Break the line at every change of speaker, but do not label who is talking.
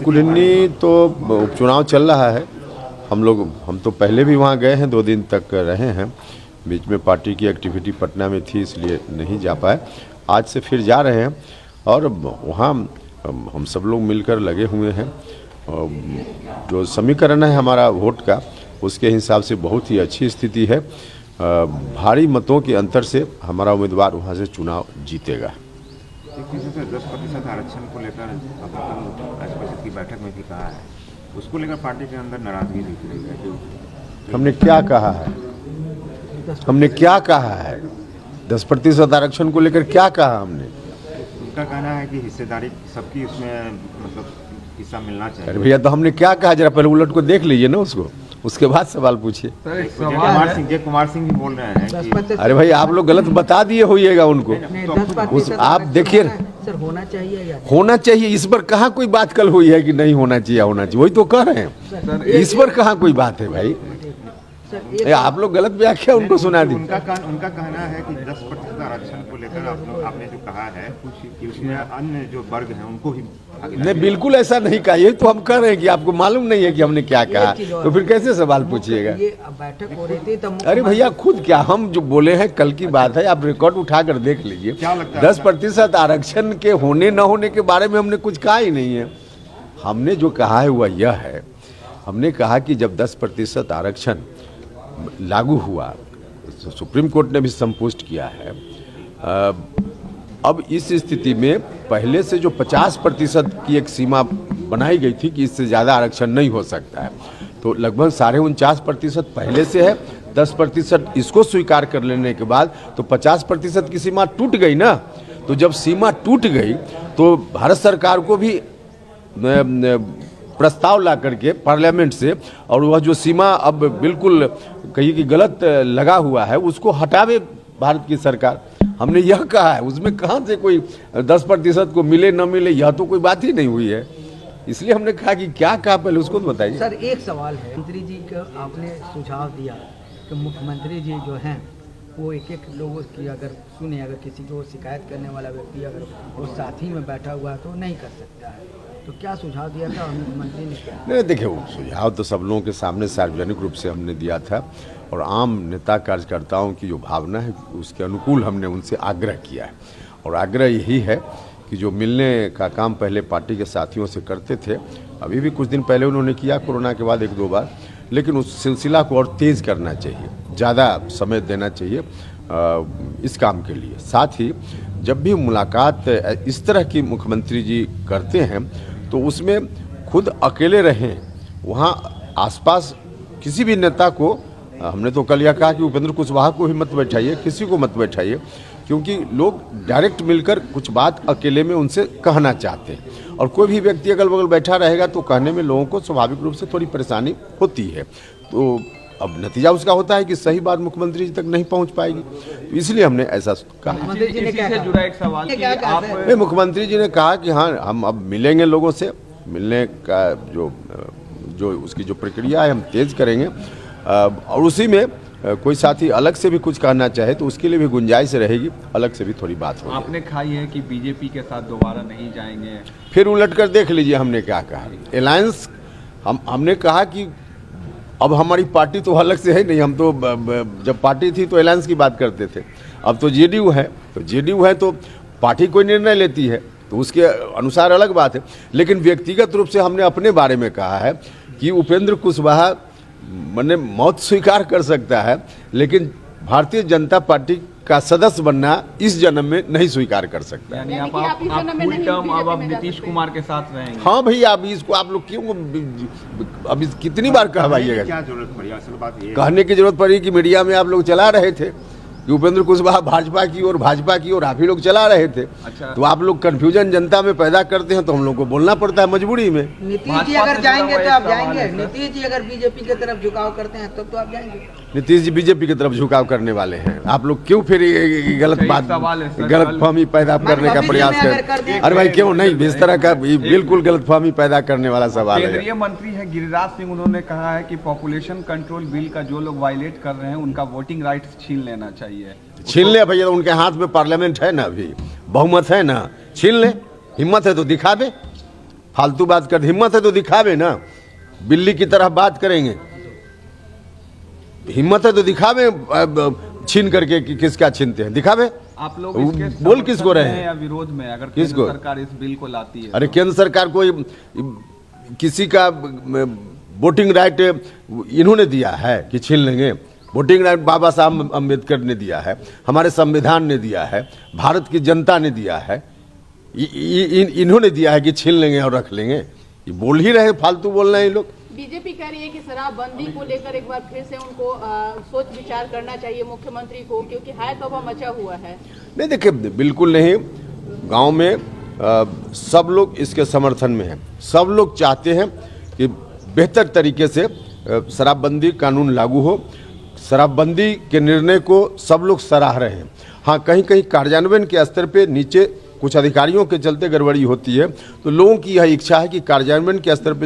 कुलिन्नी तो उपचुनाव चल रहा है। हम तो पहले भी वहाँ गए हैं, 2 दिन तक रहे हैं। बीच में पार्टी की एक्टिविटी पटना में थी, इसलिए नहीं जा पाए। आज से फिर जा रहे हैं और वहाँ हम सब लोग मिलकर लगे हुए हैं। जो समीकरण है हमारा वोट का, उसके हिसाब से बहुत ही अच्छी स्थिति है। भारी मतों के अंतर से हमारा उम्मीदवार वहाँ से चुनाव जीतेगा।
10% आरक्षण को लेकर राष्ट्रपति की बैठक में भी कहा है, उसको लेकर पार्टी के अंदर नाराजगी दिख रही है।
हमने क्या कहा है? हमने क्या कहा है? 10% आरक्षण को लेकर क्या कहा हमने?
उनका कहना है कि हिस्सेदारी सबकी उसमें मतलब हिस्सा मिलना चाहिए।
अरे भैया, तो हमने क्या कहा? जरा पहले उलट को देख लीजिए ना उसको, उसके बाद सवाल पूछिए।
कुमार सिंह भी बोल रहे हैं कि
अरे भाई, आप लोग गलत बता दिए होइएगा उनको। आप देखिए, होना चाहिए। इस पर कहाँ कोई बात कल हुई है कि नहीं होना चाहिए? होना चाहिए, वही तो कह रहे हैं। इस पर कहाँ कोई बात है भाई? आप लोग गलत व्याख्या उनको सुना दी।
उनका कहना है कि 10% आरक्षण को लेकर आपने जो कहा है कि उसमें अन्य जो वर्ग हैं उनको ही
नहीं, बिल्कुल ऐसा नहीं कहा। ये तो हम कह रहे हैं कि आपको मालूम नहीं है कि हमने क्या कहा, तो फिर कैसे सवाल पूछिएगा?
बैठक हो रही थी तब।
अरे भैया, खुद क्या हम जो बोले हैं कल की बात है, आप रिकॉर्ड उठाकर देख लीजिए। 10% आरक्षण के होने न होने के बारे में हमने कुछ कहा ही नहीं है। हमने जो कहा है वह यह है, हमने कहा कि जब 10% आरक्षण लागू हुआ, सुप्रीम कोर्ट ने भी संपुष्ट किया है। अब इस स्थिति में पहले से जो 50% की एक सीमा बनाई गई थी कि इससे ज़्यादा आरक्षण नहीं हो सकता है, तो लगभग 49.5% पहले से है। 10% इसको स्वीकार कर लेने के बाद तो 50% की सीमा टूट गई ना। तो जब सीमा टूट गई तो भारत सरकार को भी प्रस्ताव ला करके पार्लियामेंट से, और वह जो सीमा अब बिल्कुल कहीं की गलत लगा हुआ है उसको हटावे भारत की सरकार। हमने यह कहा है, उसमें कहाँ से कोई 10% को मिले न मिले, यह तो कोई बात ही नहीं हुई है। इसलिए हमने कहा कि क्या कहा पहले उसको तो बताइए।
सर, एक सवाल है, मंत्री जी का आपने सुझाव दिया कि मुख्यमंत्री जी जो हैं वो एक लोगों की अगर किसी को शिकायत करने वाला व्यक्ति अगर वो साथी में बैठा हुआ है तो नहीं कर सकता है, तो क्या सुझाव दिया था मुख्यमंत्री ने? क्या
नहीं, देखिए, वो सुझाव तो सब लोगों के सामने सार्वजनिक रूप से हमने दिया था, और आम नेता कार्यकर्ताओं की जो भावना है उसके अनुकूल हमने उनसे आग्रह किया है। और आग्रह यही है कि जो मिलने का काम पहले पार्टी के साथियों से करते थे, अभी भी कुछ दिन पहले उन्होंने किया कोरोना के बाद 1-2 बार, लेकिन उस सिलसिला को और तेज़ करना चाहिए, ज़्यादा समय देना चाहिए इस काम के लिए। साथ ही जब भी मुलाकात इस तरह की मुख्यमंत्री जी करते हैं तो उसमें खुद अकेले रहें, वहाँ आसपास किसी भी नेता को, हमने तो कल यह कहा कि उपेंद्र कुशवाहा को ही मत बैठाइए, किसी को मत बैठाइए, क्योंकि लोग डायरेक्ट मिलकर कुछ बात अकेले में उनसे कहना चाहते हैं। और कोई भी व्यक्ति अगल बगल बैठा रहेगा तो कहने में लोगों को स्वाभाविक रूप से थोड़ी परेशानी होती है। तो अब नतीजा उसका होता है कि सही बात मुख्यमंत्री जी तक नहीं पहुंच पाएगी, तो इसलिए हमने ऐसा कहा।
मुख्यमंत्री जी ने क्या जुड़ा एक सवाल कि आप
मुख्यमंत्री जी ने कहा कि हाँ, हम अब मिलेंगे लोगों से, मिलने का जो उसकी जो प्रक्रिया है हम तेज़ करेंगे, और उसी में कोई साथी अलग से भी कुछ कहना चाहे तो उसके लिए भी गुंजाइश रहेगी, अलग से भी थोड़ी बात होगी।
आपने खाई है कि बीजेपी के साथ दोबारा नहीं जाएंगे,
फिर उलट कर देख लीजिए हमने क्या कहा। अलायंस हमने कहा कि अब हमारी पार्टी तो अलग से है नहीं, हम तो जब पार्टी थी तो अलायंस की बात करते थे, अब तो जेडीयू है, तो पार्टी कोई निर्णय लेती है तो उसके अनुसार अलग बात है। लेकिन व्यक्तिगत रूप से हमने अपने बारे में कहा है कि उपेंद्र कुशवाहा मैंने मौत स्वीकार कर सकता है, लेकिन भारतीय जनता पार्टी का सदस्य बनना इस जन्म में नहीं स्वीकार कर सकता।
यानी आप फुल टर्म अब नीतीश कुमार के साथ रहेंगे?
हाँ भैया, अब इसको आप लोग क्यों अभी कितनी बार कहवाइएगा?
क्या जरूरत पड़ी? असल बात ये
कहने की जरूरत पड़ी कि मीडिया में आप लोग चला रहे थे कि उपेंद्र कुशवाहा भाजपा की ओर आप ही लोग चला रहे थे।
अच्छा।
तो आप लोग कंफ्यूजन जनता में पैदा करते हैं तो हम लोग को बोलना पड़ता है मजबूरी में।
नीतीश जी अगर जाएंगे तो आप जाएंगे? नीतीश जी अगर बीजेपी की तरफ झुकाव करते हैं तब तो आप जाएंगे?
नीतीश जी बीजेपी की तरफ झुकाव करने वाले हैं। आप लोग क्यों फिर गलत बात, गलतफहमी पैदा करने का प्रयास करें? अरे भाई क्यों नहीं, इस तरह का बिल्कुल गलतफहमी पैदा करने वाला सवाल है।
केंद्रीय मंत्री है गिरिराज सिंह, उन्होंने कहा है कि पॉपुलेशन कंट्रोल बिल का जो लोग वायलेट कर रहे हैं उनका वोटिंग राइट्स छीन लेना चाहिए।
छीन ले भैया, तो उनके हाथ में पार्लियामेंट है ना, अभी बहुमत है ना, छीन ले, हिम्मत है तो दिखा दे। फालतू बात कर, हिम्मत है तो दिखावे ना, बिल्ली की तरह बात करेंगे, हिम्मत है तो दिखावे, छीन करके कि किसका छीनते हैं, दिखावे।
आप लोग इसके
बोल किसको रहे
समर्थन में
हैं
या विरोध में अगर
किसको?
केंद्र सरकार इस बिल को लाती है?
अरे केंद्र सरकार को किसी का वोटिंग राइट इन्होंने दिया है कि छीन लेंगे? वोटिंग राइट बाबा साहब अम्बेडकर ने दिया है, हमारे संविधान ने दिया है, भारत की जनता ने दिया है, इन्होंने दिया है कि छीन लेंगे और रख लेंगे। ये बोल ही रहे, फालतू बोल रहे हैं ये लोग।
बीजेपी कह रही है कि शराबबंदी को लेकर एक बार फिर से उनको सोच विचार करना चाहिए मुख्यमंत्री को, क्योंकि हाय तौबा मचा हुआ है। नहीं
देखिए, बिल्कुल नहीं। गांव में सब लोग इसके समर्थन में हैं, सब लोग चाहते हैं कि बेहतर तरीके से शराबबंदी कानून लागू हो। शराबबंदी के निर्णय को सब लोग सराह रहे हैं। हाँ, कहीं कहीं कार्यान्वयन के स्तर पे नीचे कुछ अधिकारियों के चलते गड़बड़ी होती है, तो लोगों की यह इच्छा है कि कार्यान्वयन के स्तर पे